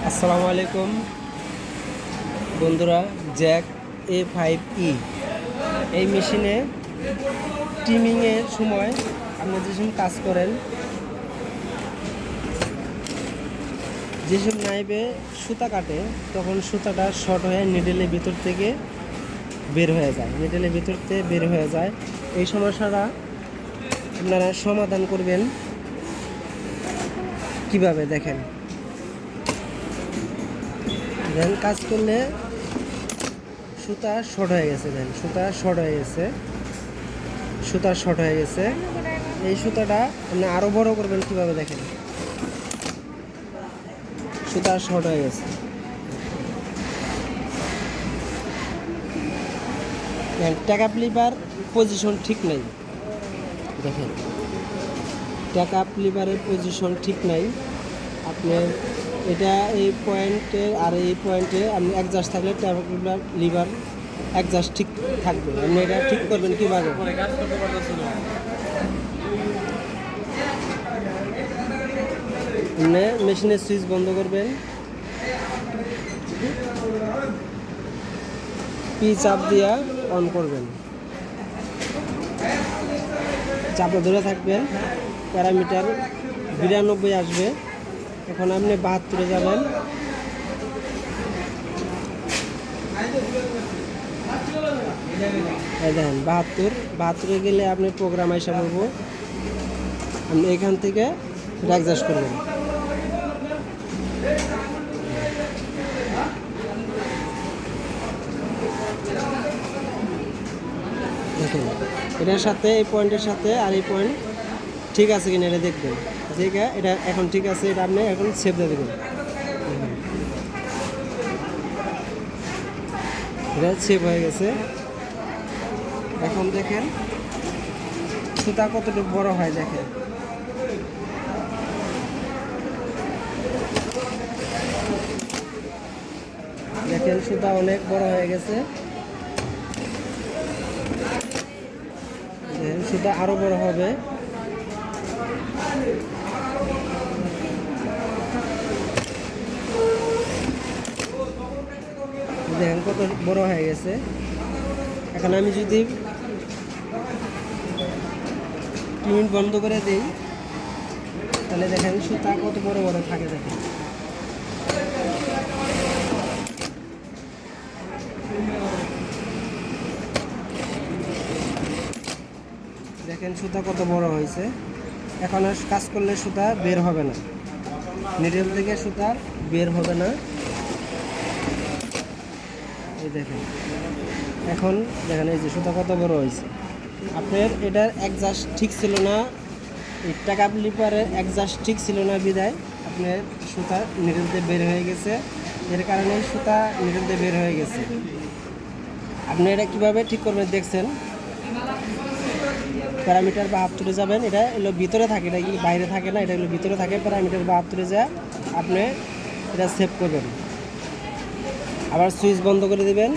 আসসালামু আলাইকুম বন্ধুরা, জ্যাক A5E এই মেশিনে ট্রিমিংয়ের সময় আপনি যেসব কাজ করেন, যেসব নাইফে সুতা কাটে তখন সুতাটা শর্ট হয়ে নিডেলের ভিতর থেকে বের হয়ে যায়, এই সমস্যাটা আপনারা সমাধান করবেন কিভাবে দেখেন। কাজ করলে সুতা শর্ট হয়ে গেছে, সুতা শর্ট হয়ে গেছে। এই সুতাটা আপনি আরও বড় করবেন কিভাবে দেখেন, সুতা শর্ট হয়ে গেছে। ট্যাকআপ লিভার পজিশন ঠিক নাই, দেখেন ট্যাকআপ লিভারের পজিশন ঠিক নাই। আপনার এটা এই পয়েন্টে আর এই পয়েন্টে আপনি অ্যাডজাস্ট থাকলে ট্যাকআপ লিভার অ্যাডজাস্ট ঠিক থাকবে। আপনি এটা ঠিক করবেন কীভাবে, আপনি মেশিনের সুইচ বন্ধ করবেন, পি চাপ দিয়া অন করবেন, চাপে ধরে থাকবেন, প্যারামিটার 92 আসবে। এখন আপনি 72-এ যাবেন, দেখেন 72-এ গেলে আপনি প্রোগ্রাম আইসা বলবো, আপনি এখান থেকে অ্যাডজাস্ট করবেন। দেখুন এটার সাথে এই পয়েন্টের সাথে আর এই পয়েন্ট ঠিক আছে কিনা এটা দেখবেন, দেখে এটা এখন ঠিক আছে, এটা আপনি এখন সেভ দিয়ে দেবেন। এটা সেভ হয়ে গেছে। এখন দেখেন সুতা কতটুকু বড় হয়, দেখেন সুতা অনেক বড় হয়ে গেছে। সুতা আরো বড় হবে। দেখেন কত বড় হয়ে গেছে। এখন আমি যদি মিনিট বন্ধ করে দিই তাহলে দেখেন সুতা কত বড় বড় থাকে। দেখেন সুতা কত বড় হয়েছে। এখন আর কাজ করলে সুতা বের হবে না, নিডেল থেকে সুতা বের হবে না। এই দেখেন এখন দেখেন এই যে সুতা কত বড় হয়েছে। আপনার এটার অ্যাডজাস্ট ঠিক ছিল না, এই ট্যাকআপ লিভারের অ্যাডজাস্ট ঠিক ছিল না বিদায় আপনার সুতা নিডেল দিয়ে বের হয়ে গেছে। এর কারণে সুতা নিডেল দিয়ে বের হয়ে গেছে। আপনি এটা কীভাবে ঠিক করবেন দেখছেন, প্যারামিটার 72-এ যাবেন। এটা এগুলো ভিতরে থাকে, এটা কিন্তু বাইরে থাকে না, এটা এগুলো ভিতরে থাকে। প্যারামিটার 72-এ যা আপনি এটা সেভ করবেন, আবার সুইচ বন্ধ করে দিবেন।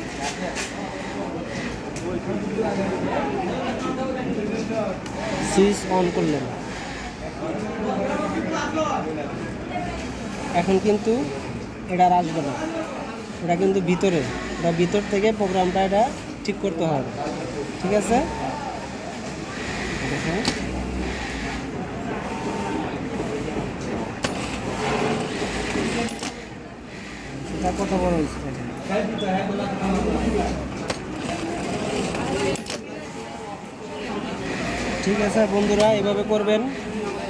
সুইচ অন করলেন, এখন কিন্তু এটা আর আসবে না, এটা কিন্তু ভিতরে, এটা ভিতর থেকে প্রোগ্রামটা এটা ঠিক করতে হবে। ঠিক আছে, দেখেন সেটা কত বড় হয়েছে। ঠিক আছে বন্ধুরা, এভাবে করবেন।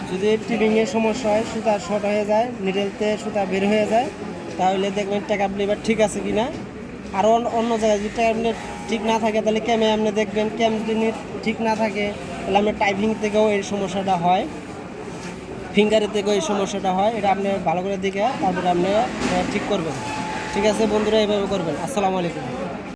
যদি ট্রিমিংয়ের সমস্যা হয়, সুতা শর্ট হয়ে যায়, নিডেলতে সুতা বের হয়ে যায়, তাহলে দেখবেন ট্যাকআপ লিভার ঠিক আছে কিনা। আর অন্য জায়গায় যদি ট্যাকআপ লিভার ঠিক না থাকে তাহলে ক্যামে আপনি দেখবেন, ক্যাম যদি ঠিক না থাকে তাহলে আপনার টাইপিং থেকেও এই সমস্যাটা হয়, ফিঙ্গারের থেকেও এই সমস্যাটা হয়। এটা আপনি ভালো করে দেখে তারপরে আপনি ঠিক করবেন। ঠিক আছে বন্ধুরা, এভাবে করবেন। আসসালামু আলাইকুম।